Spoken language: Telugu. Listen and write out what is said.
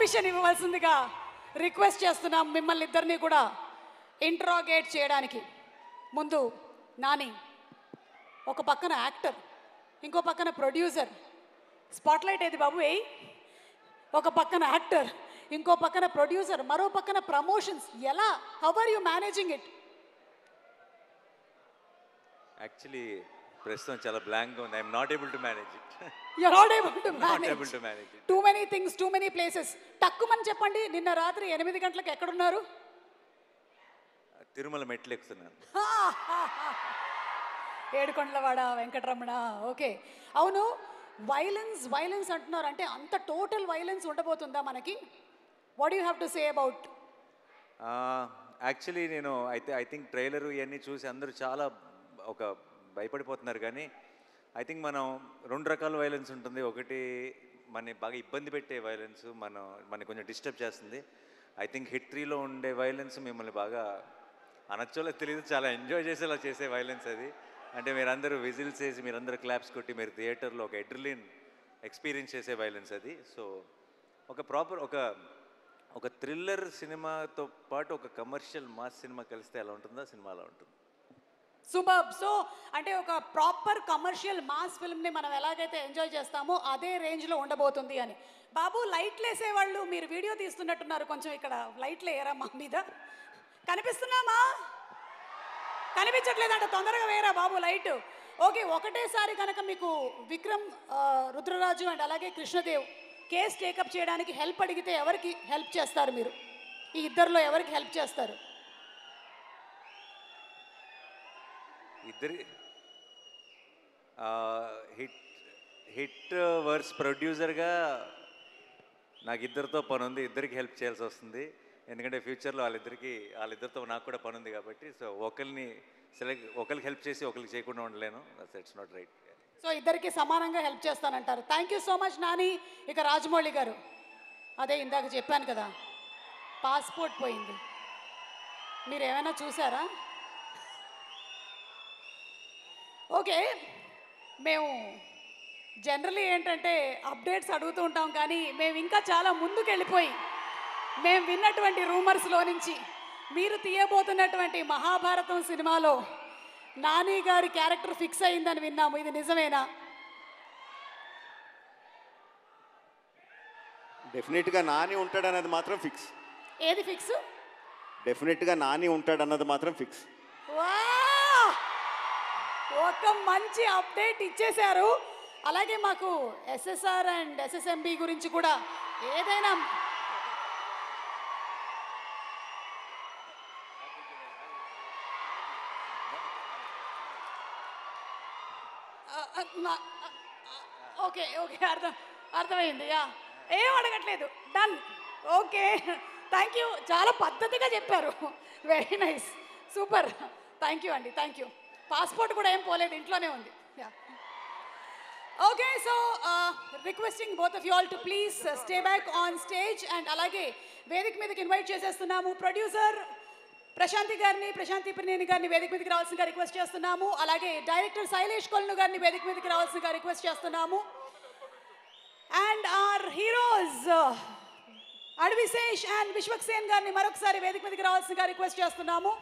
పర్మిషన్ ఇవ్వవలసిందిగా రిక్వెస్ట్ చేస్తున్నాం మిమ్మల్ని ఇద్దరిని కూడా ఇంట్రాగేట్ చేయడానికి. ముందు నాని ఒక పక్కన యాక్టర్, ఇంకో పక్కన ప్రొడ్యూసర్. స్పాట్లైట్ ఏది బాబు ఏయ్. ఒక పక్కన యాక్టర్, ఇంకో పక్కన ప్రొడ్యూసర్, మరో పక్కన ప్రమోషన్స్. ఎలా, how are you managing it? Actually ప్రస్తుతం చాలా బ్లాంక్గా ఉంది. I'm not able to manage it. You are not able to not able to manage it. Too many things, too many places. టక్కుమని చెప్పండి, నిన్న రాత్రి 8 గంటలకు ఎక్కడున్నారు? తిరుమల మెట్లు ఎక్కుతున్నాను. ఏడుకొండలవాడ వెంకటరమణ. ఓకే, అవును, వైలెన్స్ అంటున్నారు. అంటే అంత టోటల్ వైలెన్స్ ఉండబోతుందా మనకి? What you have to say about? Actually నేను ఐ థింక్ ట్రైలరు ఇవన్నీ చూసి అందరూ చాలా భయపడిపోతున్నారు. కానీ ఐ థింక్ మనం 2 రకాల వైలెన్స్ ఉంటుంది. ఒకటి మన బాగా ఇబ్బంది పెట్టే వైలెన్స్, మనని కొంచెం డిస్టర్బ్ చేస్తుంది. ఐ థింక్ హిట్ 3లో ఉండే వైలెన్స్ మిమ్మల్ని బాగా అనొచ్చోలో తెలియదు, చాలా ఎంజాయ్ చేసేలా చేసే వైలెన్స్ అది. అంటే మీరందరూ విజిల్స్ వేసి, మీరందరూ క్లాప్స్ కొట్టి, మీరు థియేటర్లో ఒక ఎడ్రిలిన్ ఎక్స్పీరియన్స్ చేసే వైలెన్స్ అది. సో ఒక ప్రాపర్ ఒక థ్రిల్లర్ సినిమాతో పాటు ఒక కమర్షియల్ మాస్ సినిమా కలిస్తే ఎలా ఉంటుందో సినిమా అలా ఉంటుంది. సూపర్. సో అంటే ఒక ప్రాపర్ కమర్షియల్ మాస్ ఫిల్మ్ని మనం ఎలాగైతే ఎంజాయ్ చేస్తామో అదే రేంజ్లో ఉండబోతుంది అని. బాబు, లైట్లు వేసేవాళ్ళు మీరు వీడియో తీస్తున్నట్టున్నారు, కొంచెం ఇక్కడ లైట్లు వేయరా మా మీద? కనిపిస్తున్నామా? కనిపించట్లేదంట, తొందరగా వేయరా బాబు లైట్. ఓకే, ఒకటేసారి కనుక మీకు విక్రమ్, రుద్రరాజు అండ్ అలాగే కృష్ణదేవ్ కేస్ టేకప్ చేయడానికి హెల్ప్ అడిగితే ఎవరికి హెల్ప్ చేస్తారు మీరు? ఈ ఇద్దరిలో ఎవరికి హెల్ప్ చేస్తారు? ఇద్దరి హిట్ వర్స్ ప్రొడ్యూసర్గా నాకు ఇద్దరితో పని ఉంది. ఇద్దరికి హెల్ప్ చేయాల్సి వస్తుంది, ఎందుకంటే ఫ్యూచర్లో వాళ్ళిద్దరితో నాకు కూడా పని ఉంది కాబట్టి. సో ఒకరికి హెల్ప్ చేసి ఒకరికి చేయకుండా ఉండలేను. It's not right. సో ఇద్దరికి సమానంగా హెల్ప్ చేస్తానంటారు. Thank you so much Nani. ఇక రాజమౌళి గారు, అదే ఇందాక చెప్పాను కదా, పాస్పోర్ట్ పోయింది, మీరు ఏమైనా చూసారా? ఓకే, మేము జనరలీ ఏంటంటే అప్డేట్స్ అడుగుతూ ఉంటాం, కానీ మేము ఇంకా చాలా ముందుకు వెళ్ళిపోయి మేము విన్నటువంటి రూమర్స్లో నుంచి మీరు తీయబోతున్నటువంటి మహాభారతం సినిమాలో నాని గారి క్యారెక్టర్ ఫిక్స్ అయిందని విన్నాము. ఇది నిజమేనా? డెఫినెట్గా నాని ఉంటాడన్నది మాత్రం ఫిక్స్. ఏది ఫిక్స్? డెఫినెట్గా నాని ఉంటాడన్నది మాత్రం ఫిక్స్. ఒక మంచి అప్డేట్ ఇచ్చేశారు. అలాగే మాకు ఎస్ఎస్ఆర్ అండ్ ఎస్ఎస్ఎంబి గురించి కూడా ఏదైనా ఓకే ఓకే అర్థమైంది. ఏం అడగట్లేదు, డన్. ఓకే, థ్యాంక్ యూ, చాలా పద్ధతిగా చెప్పారు. Very nice, super, thank you అండి, థ్యాంక్ యూ. పాస్పోర్ట్ కూడా ఏం పోలేదు, ఇంట్లోనే ఉంది. Okay, so requesting both of you all to please stay back on stage. And అలాగే వేదిక మీదకి ఇన్వైట్ చేసేస్తున్నాము ప్రొడ్యూసర్ ప్రశాంతి పినేని గారిని వేదిక మీదకి రావాల్సిందిగా రిక్వెస్ట్ చేస్తున్నాము. అలాగే డైరెక్టర్ శైలేష్ కొల్ను గారిని వేదిక మీదకి రావాల్సిందిగా రిక్వెస్ట్ చేస్తున్నాము. And our heroes Adivi Sesh and Vishwak Sen గారిని మరొకసారి వేదిక మీదకి రావాల్సిందిగా రిక్వెస్ట్ చేస్తున్నాము.